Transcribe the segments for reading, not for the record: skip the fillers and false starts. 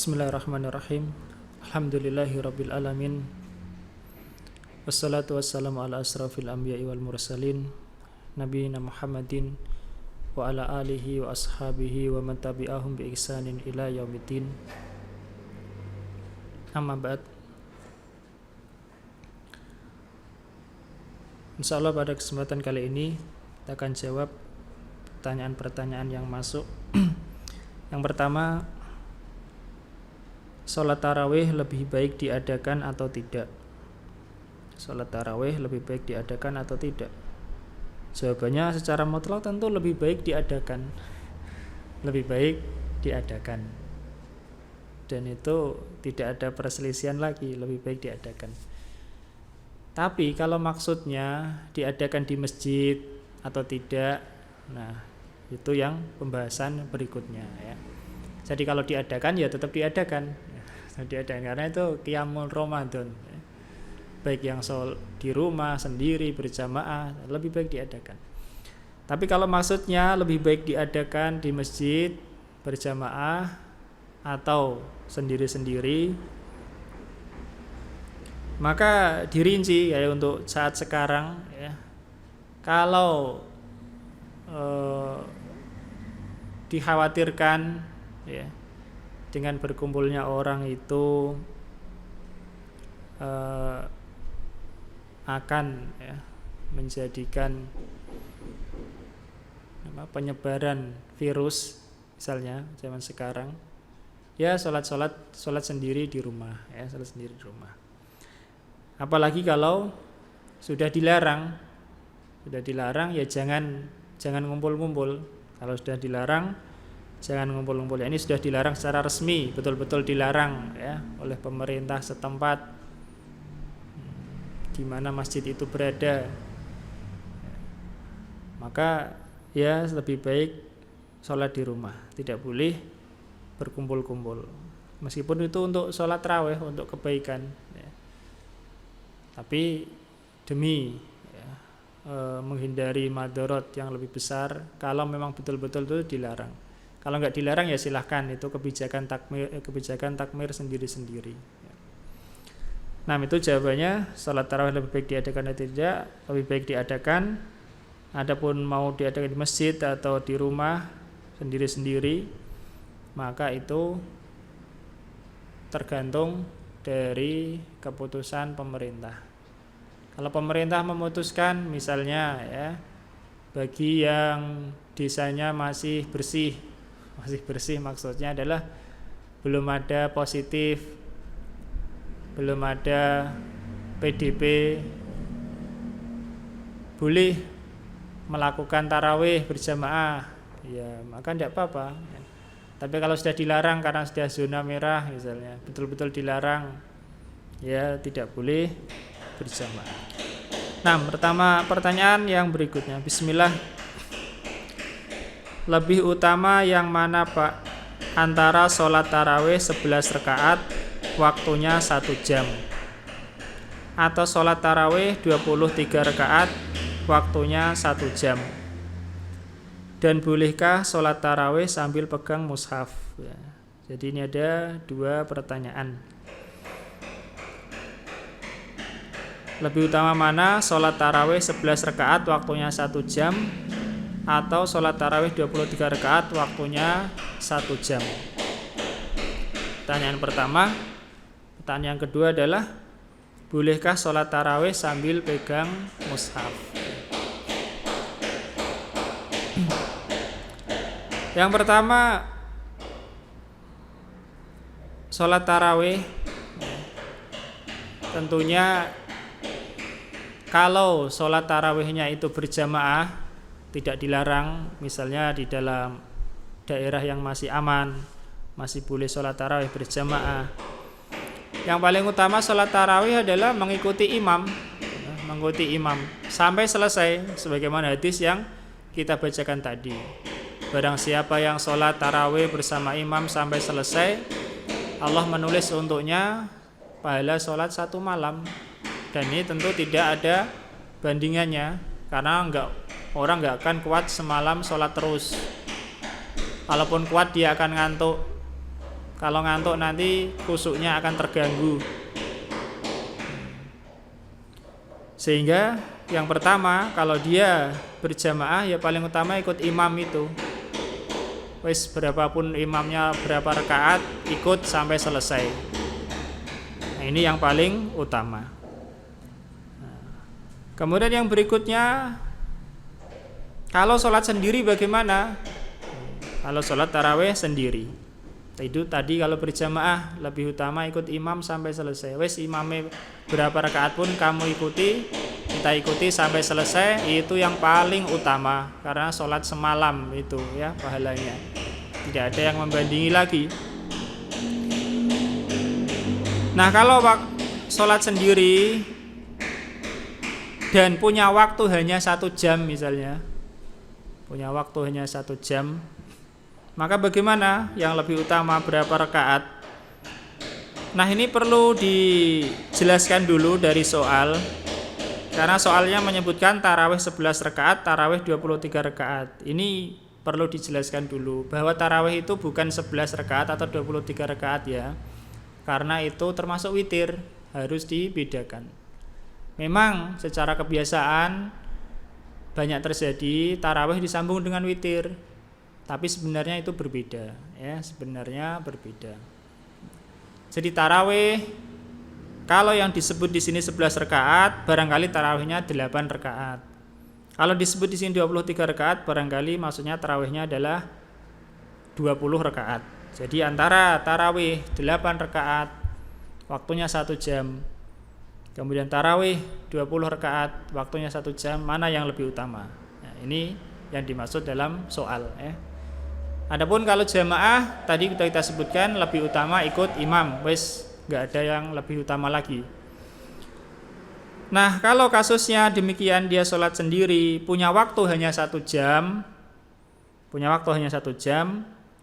Bismillahirrahmanirrahim. Alhamdulillahirabbil alamin. Wassalatu wassalamu ala asrafil anbiya'i wal mursalin nabiyina Muhammadin wa ala alihi wa ashabihi wa man tabi'ahum bi ihsanin ila yaumiddin. Amma ba'd. Insyaallah pada kesempatan kali ini kita akan jawab pertanyaan-pertanyaan yang masuk. Yang pertama, sholat tarawih lebih baik diadakan atau tidak? Sholat tarawih lebih baik diadakan atau tidak? Jawabannya secara mutlak tentu lebih baik diadakan. Lebih baik diadakan. Dan itu tidak ada perselisihan lagi, lebih baik diadakan. Tapi kalau maksudnya diadakan di masjid atau tidak, nah itu yang pembahasan berikutnya ya. Jadi kalau diadakan ya tetap diadakan. Karena itu qiyamul Ramadan ya. Baik yang di rumah sendiri berjamaah lebih baik diadakan. Tapi kalau maksudnya lebih baik diadakan di masjid berjamaah atau sendiri-sendiri, maka dirinci ya untuk saat sekarang ya. Kalau dikhawatirkan ya dengan berkumpulnya orang itu akan ya, menjadikan penyebaran virus misalnya zaman sekarang, ya sholat sendiri di rumah ya, sholat sendiri di rumah. Apalagi kalau sudah dilarang ya jangan ngumpul-ngumpul. Kalau sudah dilarang jangan ngumpul-ngumpul. Ya, ini sudah dilarang secara resmi, betul-betul dilarang ya oleh pemerintah setempat di mana masjid itu berada. Maka ya lebih baik sholat di rumah, tidak boleh berkumpul-kumpul. Meskipun itu untuk sholat tarawih, untuk kebaikan ya. Tapi demi ya, menghindari madarat yang lebih besar, kalau memang betul-betul itu dilarang. Kalau nggak dilarang ya silahkan, itu kebijakan takmir sendiri-sendiri. Nah itu jawabannya, sholat tarawih lebih baik diadakan atau tidak? Lebih baik diadakan. Adapun mau diadakan di masjid atau di rumah sendiri-sendiri, maka itu tergantung dari keputusan pemerintah. Kalau pemerintah memutuskan misalnya ya, bagi yang desanya masih bersih maksudnya adalah belum ada positif, belum ada PDP, boleh melakukan tarawih berjamaah ya, maka tidak apa-apa. Tapi kalau sudah dilarang karena sudah zona merah misalnya, betul-betul dilarang ya, tidak boleh berjamaah. Nah, pertanyaan yang berikutnya, bismillah. Lebih utama yang mana Pak? Antara sholat tarawih 11 rakaat waktunya 1 jam, atau sholat tarawih 23 rakaat waktunya 1 jam? Dan bolehkah sholat tarawih sambil pegang mushaf ya. Jadi ini ada 2 pertanyaan. Lebih utama mana? Sholat tarawih 11 rakaat waktunya 1 jam, atau sholat tarawih 23 rakaat waktunya 1 jam? Pertanyaan pertama. Pertanyaan kedua adalah, bolehkah sholat tarawih sambil pegang mushaf? Yang pertama, sholat tarawih tentunya kalau sholat tarawihnya itu berjamaah, tidak dilarang, misalnya di dalam daerah yang masih aman, masih boleh sholat tarawih berjamaah. Yang paling utama sholat tarawih adalah mengikuti imam sampai selesai, sebagaimana hadis yang kita bacakan tadi. Barang siapa yang sholat tarawih bersama imam sampai selesai, Allah menulis untuknya pahala sholat 1 malam. Dan ini tentu tidak ada bandingannya, karena orang nggak akan kuat semalam sholat terus. Kalaupun kuat dia akan ngantuk Kalau ngantuk nanti khusyuknya akan terganggu. Sehingga yang pertama, kalau dia berjamaah ya paling utama ikut imam itu. Wis berapapun imamnya berapa rakaat, ikut sampai selesai. Nah, ini yang paling utama. Kemudian yang berikutnya, kalau sholat sendiri bagaimana? Kalau sholat taraweh sendiri, itu tadi kalau berjamaah lebih utama ikut imam sampai selesai. Wes imamnya berapa rakaat pun kamu ikuti, kita ikuti sampai selesai, itu yang paling utama karena sholat semalam itu ya pahalanya. Tidak ada yang membandingi lagi. Nah kalau sholat sendiri dan punya waktu hanya 1 jam misalnya, punya waktu hanya 1 jam, maka bagaimana? Yang lebih utama berapa rakaat? Nah ini perlu dijelaskan dulu dari soal, karena soalnya menyebutkan tarawih 11 rakaat, tarawih 23 rakaat. Ini perlu dijelaskan dulu bahwa tarawih itu bukan 11 rakaat atau 23 rakaat ya, karena itu termasuk witir, harus dibedakan. Memang secara kebiasaan banyak terjadi tarawih disambung dengan witir, tapi sebenarnya itu berbeda ya, sebenarnya berbeda. Jadi tarawih kalau yang disebut di sini 11 rakaat, barangkali tarawihnya 8 rakaat. Kalau disebut di sini 23 rakaat, barangkali maksudnya tarawihnya adalah 20 rakaat. Jadi antara tarawih 8 rakaat waktunya 1 jam, kemudian tarawih 20 rakaat waktunya 1 jam, mana yang lebih utama? Nah, ini yang dimaksud dalam soal ya. Adapun kalau jamaah tadi kita sebutkan lebih utama ikut imam, wes nggak ada yang lebih utama lagi. Nah kalau kasusnya demikian, dia sholat sendiri punya waktu hanya 1 jam,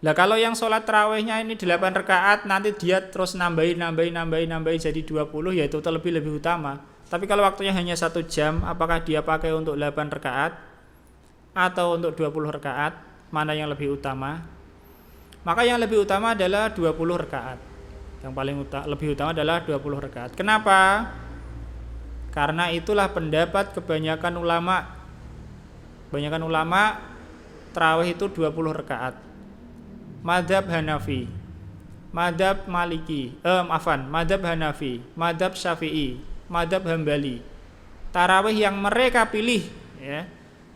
Lah kalau yang sholat tarawihnya ini 8 rakaat, nanti dia terus nambahin jadi 20, ya itu lebih utama. Tapi kalau waktunya hanya 1 jam, apakah dia pakai untuk 8 rakaat atau untuk 20 rakaat? Mana yang lebih utama? Maka yang lebih utama adalah 20 rakaat. Yang paling lebih utama adalah 20 rakaat. Kenapa? Karena itulah pendapat kebanyakan ulama. Kebanyakan ulama tarawih itu 20 rakaat. Madzhab Hanafi, madzhab Maliki, madzhab Hanafi, madzhab Syafi'i, madzhab Hambali. Tarawih yang mereka pilih ya,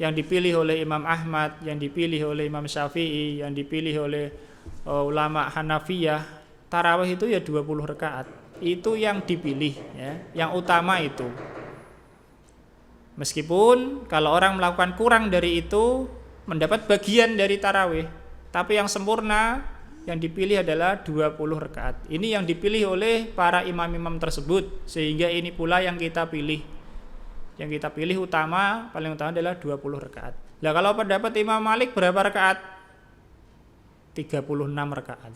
yang dipilih oleh Imam Ahmad, yang dipilih oleh Imam Syafi'i, yang dipilih oleh ulama Hanafiyah, tarawih itu ya 20 rakaat. Itu yang dipilih ya, yang utama itu. Meskipun kalau orang melakukan kurang dari itu mendapat bagian dari tarawih, tapi yang sempurna yang dipilih adalah 20 rakaat. Ini yang dipilih oleh para imam-imam tersebut, sehingga ini pula yang kita pilih. Yang kita pilih utama, paling utama adalah 20 rakaat. Nah kalau pendapat Imam Malik berapa rakaat? 36 rakaat.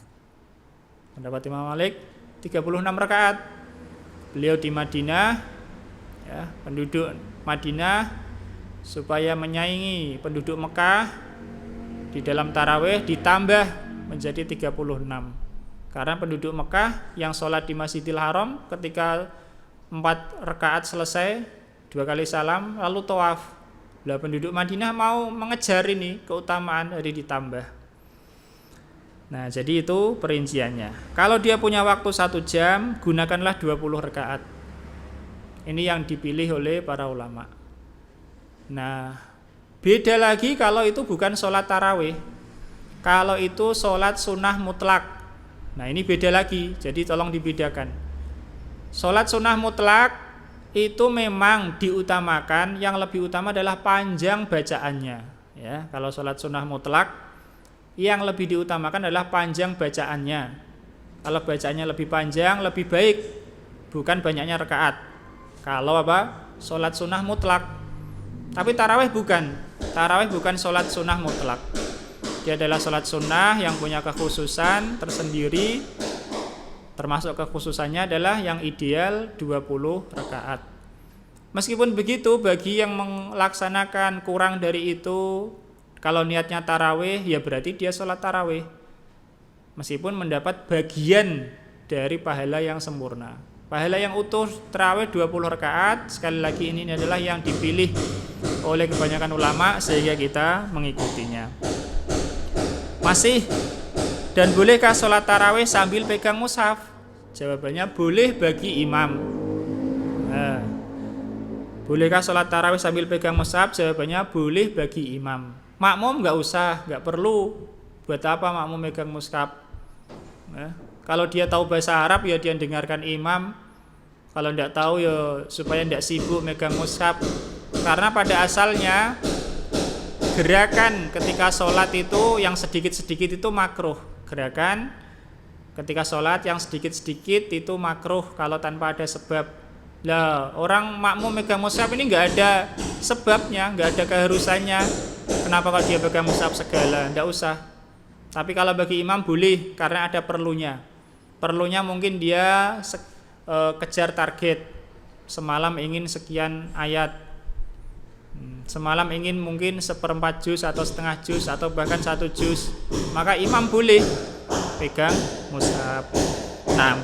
Pendapat Imam Malik 36 rakaat. Beliau di Madinah ya, penduduk Madinah supaya menyaingi penduduk Mekah di dalam tarawih ditambah menjadi 36. Karena penduduk Mekah yang sholat di Masjidil Haram ketika 4 rakaat selesai 2 kali salam lalu tawaf. Lah penduduk Madinah mau mengejar ini keutamaan, jadi ditambah. Nah, jadi itu perinciannya. Kalau dia punya waktu 1 jam, gunakanlah 20 rakaat. Ini yang dipilih oleh para ulama. Nah, beda lagi kalau itu bukan sholat tarawih. Kalau itu sholat sunnah mutlak. Nah, ini beda lagi. Jadi tolong dibedakan. Sholat sunnah mutlak itu memang diutamakan, yang lebih utama adalah panjang bacaannya ya. Kalau sholat sunnah mutlak yang lebih diutamakan adalah panjang bacaannya. Kalau bacaannya lebih panjang lebih baik, bukan banyaknya rakaat. Kalau sholat sunnah mutlak. Tapi tarawih bukan. Tarawih bukan sholat sunnah mutlak. Dia adalah sholat sunnah yang punya kekhususan tersendiri. Termasuk kekhususannya adalah yang ideal 20 rakaat. Meskipun begitu, bagi yang melaksanakan kurang dari itu, kalau niatnya tarawih, ya berarti dia sholat tarawih. meskipun mendapat bagian dari pahala yang sempurna. Pahala yang utuh tarawih 20 rakaat, sekali lagi ini adalah yang dipilih oleh kebanyakan ulama sehingga kita mengikutinya. Masih, dan bolehkah sholat tarawih sambil pegang mushaf? Jawabannya boleh bagi imam. Nah, bolehkah sholat tarawih sambil pegang mushaf? Jawabannya boleh bagi imam. Makmum nggak usah, nggak perlu. Buat apa makmum megang mushaf? Nah, kalau dia tahu bahasa Arab ya dia dengarkan imam. Kalau tidak tahu ya supaya tidak sibuk megang mushaf. Karena pada asalnya gerakan ketika sholat itu yang sedikit-sedikit itu makruh. Gerakan ketika sholat yang sedikit-sedikit itu makruh kalau tanpa ada sebab. Lah orang makmum megang mushaf ini nggak ada sebabnya, nggak ada keharusannya. Kenapa kalau dia pegang mushaf segala? Nggak usah. Tapi kalau bagi imam boleh karena ada perlunya. Perlunya mungkin dia kejar target. Semalam ingin sekian ayat. Semalam ingin mungkin 1/4 juz atau setengah juz atau bahkan 1 juz. Maka imam boleh pegang mushaf. 6.